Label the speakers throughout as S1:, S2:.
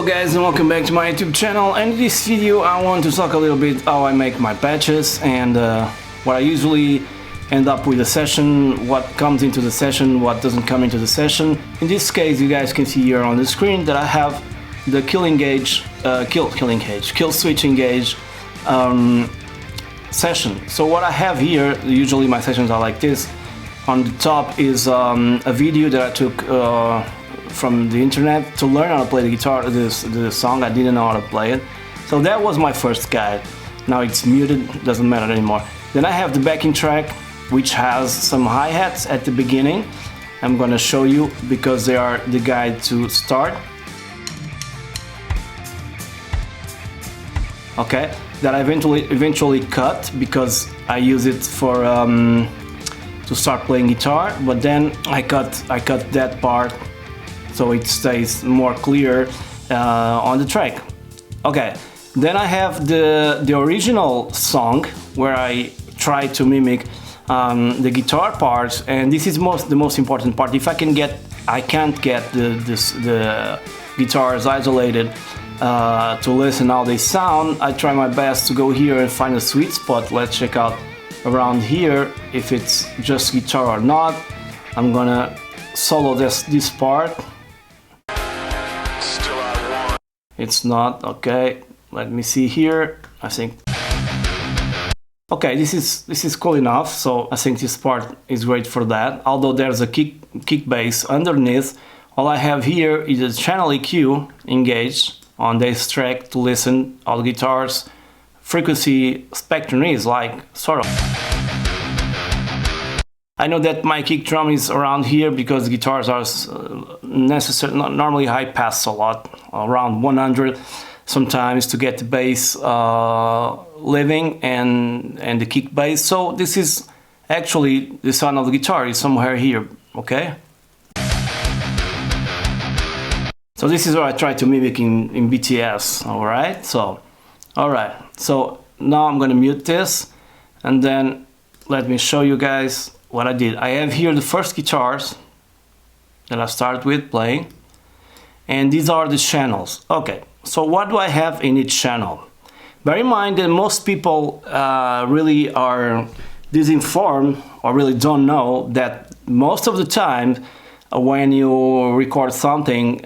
S1: guys, and welcome back to my YouTube channel. And in this video I want to talk a little bit how I make my patches and what I usually end up with a session, what comes into the session, what doesn't come into the session. In this case, you guys can see here on the screen that I have the kill switch engage session. So what I have here, usually my sessions are like this. On the top is a video that I took from the internet to learn how to play the guitar, the song. I didn't know how to play it. So that was my first guide. Now it's muted, doesn't matter anymore. Then I have the backing track, which has some hi-hats at the beginning. I'm gonna show you because they are the guide to start. Okay, that I eventually cut because I use it for to start playing guitar, but then I cut that part so it stays more clear on the track. Okay, then I have the original song where I try to mimic the guitar parts, and this is the most important part. If I can't get the guitars isolated to listen how they sound, I try my best to go here and find a sweet spot. Let's check out around here if it's just guitar or not. I'm gonna solo this part. It's not. Okay, let me see here. I think okay, this is cool enough, so I think this part is great for that. Although there's a kick bass underneath, all I have here is a channel EQ engaged on this track to listen all the guitars frequency spectrum is like, sort of. I know that my kick drum is around here because guitars are normally high pass a lot, around 100 sometimes to get the bass living and the kick bass. So this is actually the sound of the guitar is somewhere here, okay? So this is what I try to mimic in BTS, alright? So, alright, so now I'm gonna mute this and then let me show you guys what I did. I have here the first guitars that I start with playing, and these are the channels. Okay, so what do I have in each channel? Bear in mind that most people really are disinformed or really don't know that most of the time when you record something,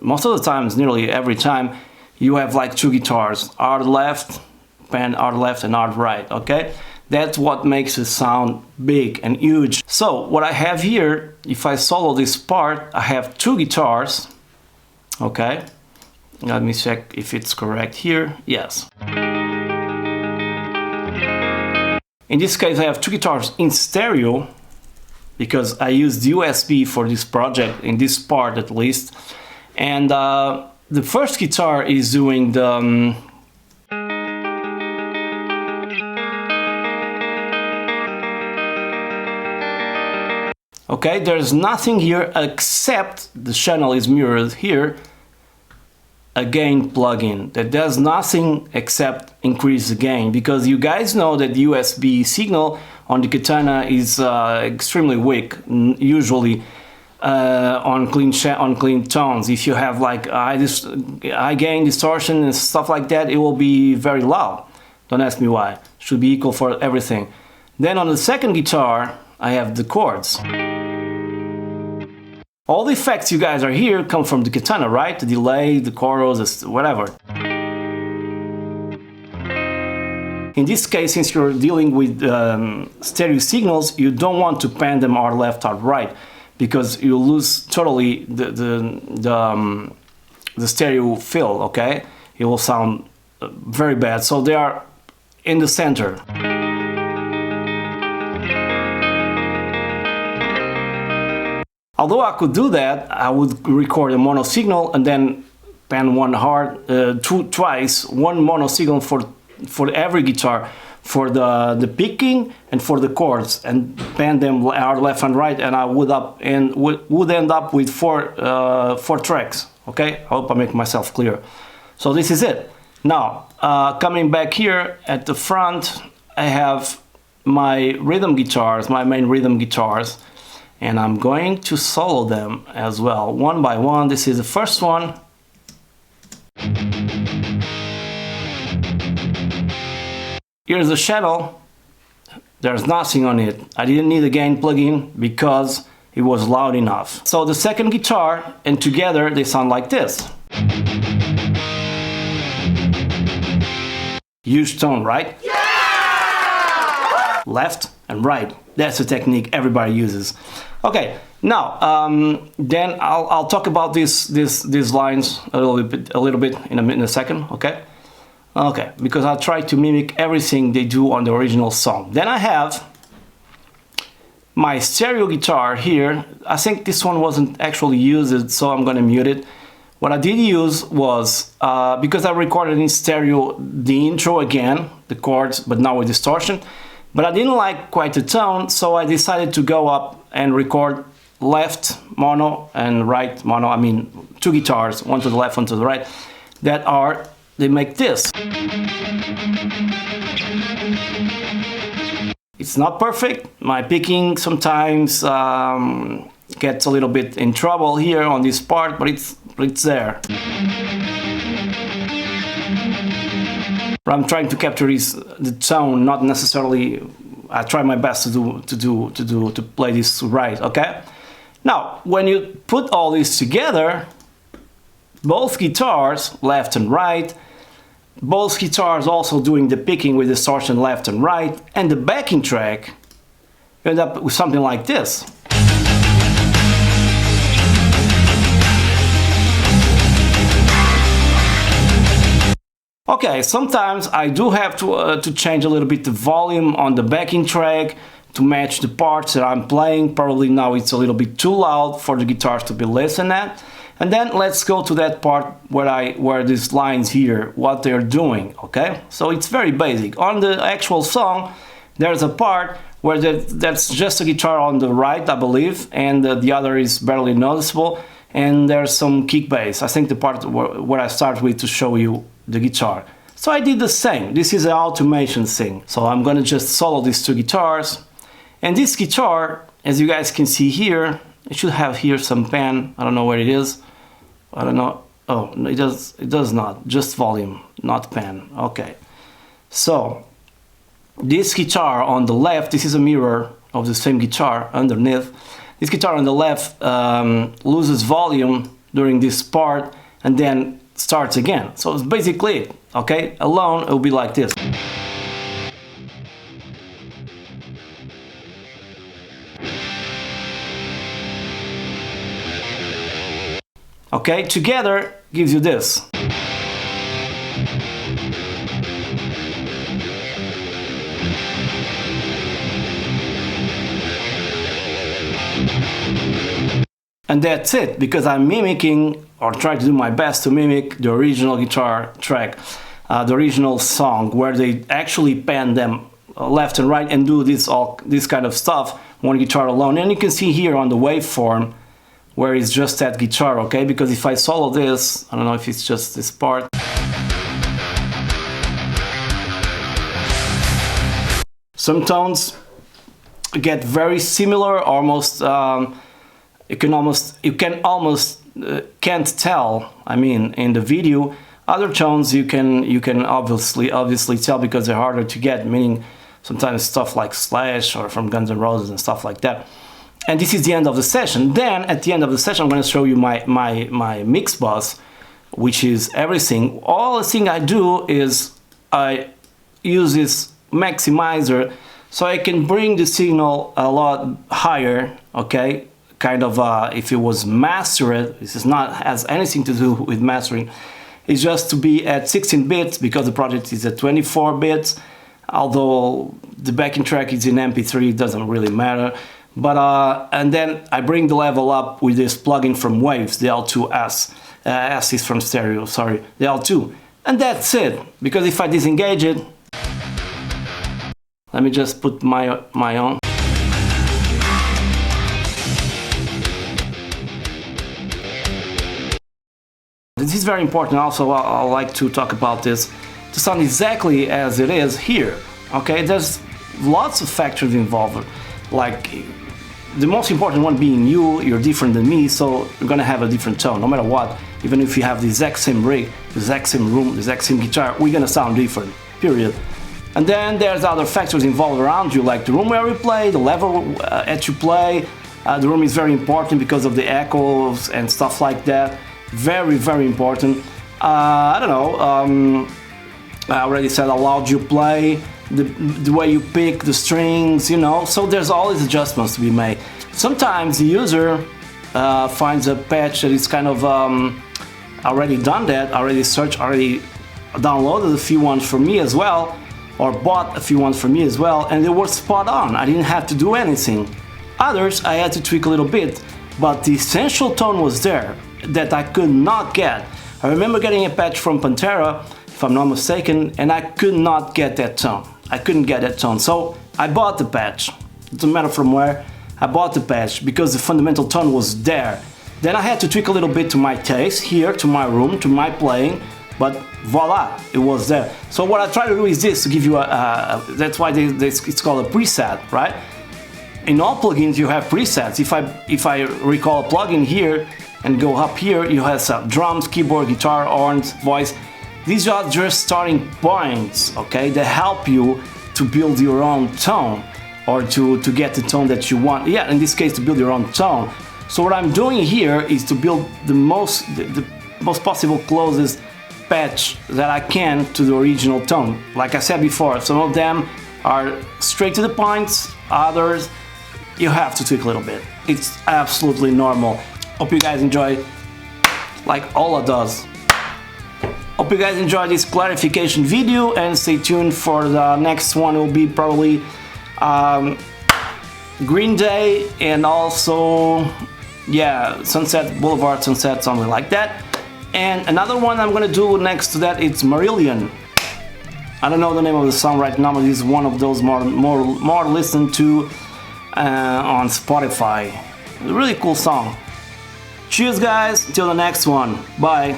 S1: most of the times, nearly every time, you have like two guitars, hard left and hard right, okay? That's what makes it sound big and huge. So what I have here, if I solo this part, I have two guitars, okay? Let me check if it's correct here. Yes. In this case, I have two guitars in stereo because I used USB for this project, in this part at least. And the first guitar is doing the okay, there's nothing here except the channel is mirrored here, a gain plugin that does nothing except increase the gain, because you guys know that the USB signal on the Katana is extremely weak, usually on clean tones. If you have like high gain distortion and stuff like that, it will be very loud. Don't ask me why. Should be equal for everything. Then on the second guitar, I have the chords. All the effects you guys are here come from the Katana, right? The delay, the chorus, whatever. In this case, since you're dealing with stereo signals, you don't want to pan them or left or right, because you lose totally the stereo feel, okay? It will sound very bad. So they are in the center. Although I could do that, I would record a mono signal and then pan one twice, one mono signal for every guitar, for the picking and for the chords, and pan them hard left and right, and I would end up with four tracks. Okay, I hope I make myself clear. So this is it. Now coming back here at the front, I have my rhythm guitars, my main rhythm guitars. And I'm going to solo them as well, one by one. This is the first one. Here's the channel. There's nothing on it. I didn't need a gain plugin because it was loud enough. So the second guitar, and together they sound like this. Huge tone, right? Yeah! Left and right. That's the technique everybody uses. Okay, now then I'll talk about these lines a little bit in a second. Okay. Okay, because I'll try to mimic everything they do on the original song. Then I have my stereo guitar here. I think this one wasn't actually used, so I'm gonna mute it. What I did use was, because I recorded in stereo the intro again, the chords, but now with distortion, but I didn't like quite the tone, so I decided to go up and record left mono and right mono, I mean two guitars, one to the left, one to the right, they make this. It's not perfect. My picking sometimes gets a little bit in trouble here on this part, but it's there. But I'm trying to capture the tone, not necessarily. I try my best to play this right. Okay. Now, when you put all this together, both guitars, left and right, both guitars also doing the picking with distortion left and right, and the backing track, you end up with something like this. Okay, sometimes I do have to change a little bit the volume on the backing track to match the parts that I'm playing. Probably now it's a little bit too loud for the guitars to be listened at. And then let's go to that part where these lines here, what they're doing, okay? So it's very basic. On the actual song, there's a part where that's just a guitar on the right, I believe, and the other is barely noticeable, and there's some kick bass. I think the part where I start with to show you the guitar. So I did the same. This is an automation thing. So I'm gonna just solo these two guitars. And this guitar, as you guys can see here, it should have here some pan. I don't know where it is. I don't know. Oh, it does not. Just volume, not pan. Okay. So this guitar on the left, this is a mirror of the same guitar underneath. This guitar on the left loses volume during this part and then starts again. So it's basically it. Okay. Alone, it will be like this. Okay, together gives you this. And that's it, because I'm mimicking, or trying to do my best to mimic the original guitar track, the original song, where they actually pan them left and right and do this kind of stuff, one guitar alone. And you can see here on the waveform, where it's just that guitar, okay? Because if I solo this, I don't know if it's just this part. Some tones get very similar, almost, you can almost can't tell, I mean, in the video. Other tones you can obviously tell because they're harder to get, meaning sometimes stuff like Slash or from Guns N' Roses and stuff like that. And this is the end of the session. Then at the end of the session, I'm going to show you my mix bus, which is everything. All the thing I do is I use this maximizer so I can bring the signal a lot higher, okay? Kind of if it was mastered, this is not has anything to do with mastering. It's just to be at 16 bits because the project is at 24 bits. Although the backing track is in MP3, it doesn't really matter. But and then I bring the level up with this plugin from Waves, the L2S. S is from stereo, sorry, the L2. And that's it, because if I disengage it, let me just put my own. This is very important also, I like to talk about this, to sound exactly as it is here, okay? There's lots of factors involved, like the most important one being you're different than me, so you're gonna have a different tone, no matter what. Even if you have the exact same rig, the exact same room, the exact same guitar, we're gonna sound different, period. And then there's other factors involved around you, like the room where you play, the level at you play. The room is very important because of the echoes and stuff like that. Very, very important. I don't know, I already said how loud you play, the way you pick the strings, you know, so there's always adjustments to be made. Sometimes the user finds a patch that is kind of already done that, already searched, already downloaded a few ones for me as well, or bought a few ones for me as well, and they were spot on. I didn't have to do anything. Others I had to tweak a little bit, but the essential tone was there that I could not get. I remember getting a patch from Pantera, if I'm not mistaken, and I could not get that tone. I couldn't get that tone, so I bought the patch. It doesn't matter from where, I bought the patch because the fundamental tone was there. Then I had to tweak a little bit to my taste, here, to my room, to my playing, but voila, it was there. So what I try to do is this, to give you that's why it's called a preset, right? In all plugins you have presets. If I recall a plugin here and go up here, you have some drums, keyboard, guitar, horns, voice. These are just starting points, okay, that help you to build your own tone or to get the tone that you want. Yeah, in this case, to build your own tone. So what I'm doing here is to build the most possible closest patch that I can to the original tone. Like I said before, some of them are straight to the points, others you have to tweak a little bit. It's absolutely normal. Hope you guys enjoy, like Ola does. Hope you guys enjoyed this clarification video, and stay tuned for the next one. It will be probably Green Day and also, yeah, Sunset Boulevard, Sunset, something like that. And another one I'm gonna do next to that, it's Marillion. I don't know the name of the song right now, but it's one of those more listened to on Spotify. A really cool song. Cheers guys, till the next one. Bye.